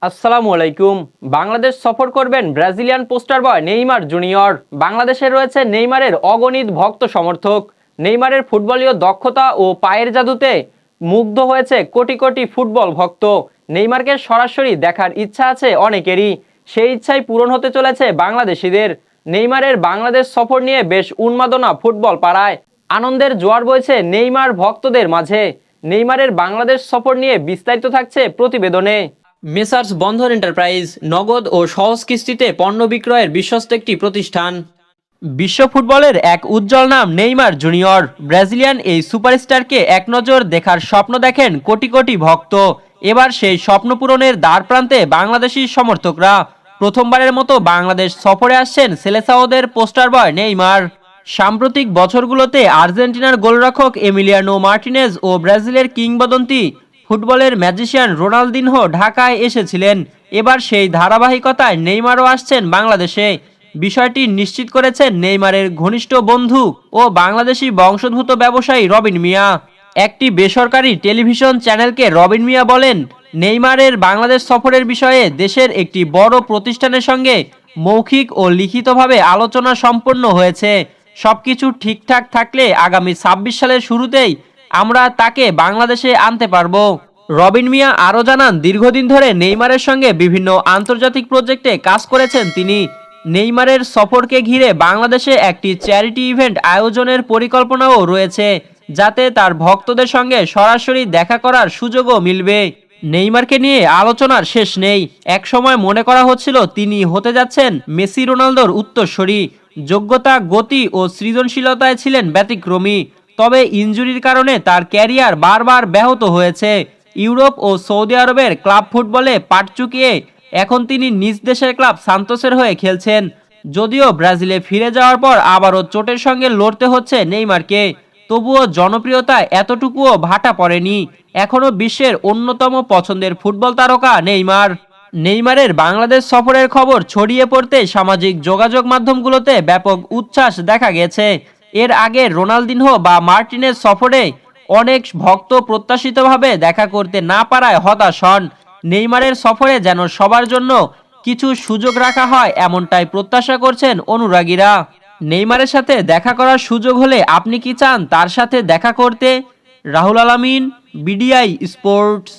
আসসালামু আলাইকুম। বাংলাদেশ সফর করবেন ব্রাজিলিয়ান পোস্টার বয় নেইমার জুনিয়র। বাংলাদেশে রয়েছে নেইমারের অগণিত ভক্ত সমর্থক। নেইমারের ফুটবলীয় দক্ষতা ও পায়ের জাদুতে মুগ্ধ হয়েছে কোটি কোটি ফুটবল ভক্ত। নেইমারকে সরাসরি দেখার ইচ্ছা আছে অনেকেরই। সেই ইচ্ছাই পূরণ হতে চলেছে বাংলাদেশিদের। নেইমারের বাংলাদেশ সফর নিয়ে বেশ উন্মাদনা ফুটবল পাড়ায়। আনন্দের জোয়ার বইছে নেইমার ভক্তদের মাঝে। নেইমারের বাংলাদেশ সফর নিয়ে বিস্তারিত থাকছে প্রতিবেদনে। মেসার্স বন্ধন এন্টারপ্রাইজ নগদ ও সহজ কিস্তিতে পণ্য বিক্রয়ের বিশ্বস্ত একটি প্রতিষ্ঠান। বিশ্ব ফুটবলের এক উজ্জ্বল নাম নেইমার জুনিয়র। ব্রাজিলিয়ান এই সুপারস্টারকে এক নজর দেখার স্বপ্ন দেখেন কোটি কোটি ভক্ত। এবার সেই স্বপ্ন পূরণের দ্বার প্রান্তে বাংলাদেশি সমর্থকরা। প্রথমবারের মতো বাংলাদেশ সফরে আসছেন সেলেসাওদের পোস্টার বয় নেইমার। সাম্প্রতিক বছরগুলোতে আর্জেন্টিনার গোলরক্ষক এমিলিয়ানো মার্টিনেজ ও ব্রাজিলের কিংবদন্তি ফুটবলের ম্যাজিশিয়ান রোনালদিনহো ঢাকায় এসেছিলেন। এবার সেই ধারাবাহিকতায় নেইমারও আসছেন বাংলাদেশে। বিষয়টি নিশ্চিত করেছেন নেইমারের ঘনিষ্ঠ বন্ধু ও বাংলাদেশি বংশোদ্ভূত ব্যবসায়ী রবিন মিয়া। একটি বেসরকারি টেলিভিশন চ্যানেলকে রবিন মিয়া বলেন, নেইমারের বাংলাদেশ সফরের বিষয়ে দেশের একটি বড় প্রতিষ্ঠানের সঙ্গে মৌখিক ও লিখিতভাবে আলোচনা সম্পন্ন হয়েছে। সবকিছু ঠিকঠাক থাকলে আগামী ২৬ সালের শুরুতেই আমরা তাকে বাংলাদেশে আনতে পারবো। রবিন মিয়া আরও জানান, দীর্ঘদিন ধরে নেইমারের সঙ্গে বিভিন্ন আন্তর্জাতিক প্রজেক্টে কাজ করেছেন তিনি। নেইমারের সফরকে ঘিরে বাংলাদেশে একটি চ্যারিটি ইভেন্ট আয়োজনের পরিকল্পনাও রয়েছে, যাতে তার ভক্তদের সঙ্গে সরাসরি দেখা করার সুযোগও মিলবে। নেইমারকে নিয়ে আলোচনার শেষ নেই। একসময় মনে করা হচ্ছিল তিনি হতে যাচ্ছেন মেসি রোনালদোর উত্তরসূরি। যোগ্যতা, গতি ও সৃজনশীলতায় ছিলেন ব্যতিক্রমী। তবে ইনজুরির কারণে তার ক্যারিয়ার বারবার ব্যাহত হয়েছে। ইউরোপ ও সৌদি আরবের ক্লাব ফুটবলে পাট চুকিয়ে এখন তিনি নিজ দেশের ক্লাব সান্তোসের হয়ে খেলছেন। যদিও ব্রাজিলে ফিরে যাওয়ার পর আবারও চোটের সঙ্গে লড়তে হচ্ছে নেইমারকে, তবুও জনপ্রিয়তা এতটুকুও ভাটা পড়েনি। এখনও বিশ্বের অন্যতম পছন্দের ফুটবল তারকা নেইমার। নেইমারের বাংলাদেশ সফরের খবর ছড়িয়ে পড়তে সামাজিক যোগাযোগ মাধ্যমগুলোতে ব্যাপক উচ্ছ্বাস দেখা গেছে। এর আগে রোনালদিনহো বা মার্টিনেজ সফরে অনেক ভক্ত প্রত্যাশিতভাবে দেখা করতে না পারায় হতাশ হন। নেইমারের সফরে যেন সবার জন্য কিছু সুযোগ রাখা হয়, এমনটাই প্রত্যাশা করছেন অনুরাগীরা। নেইমারের সাথে দেখা করার সুযোগ হলে আপনি কি চান তার সাথে দেখা করতে? রাহুল আলামিন, বিডিআই স্পোর্টস।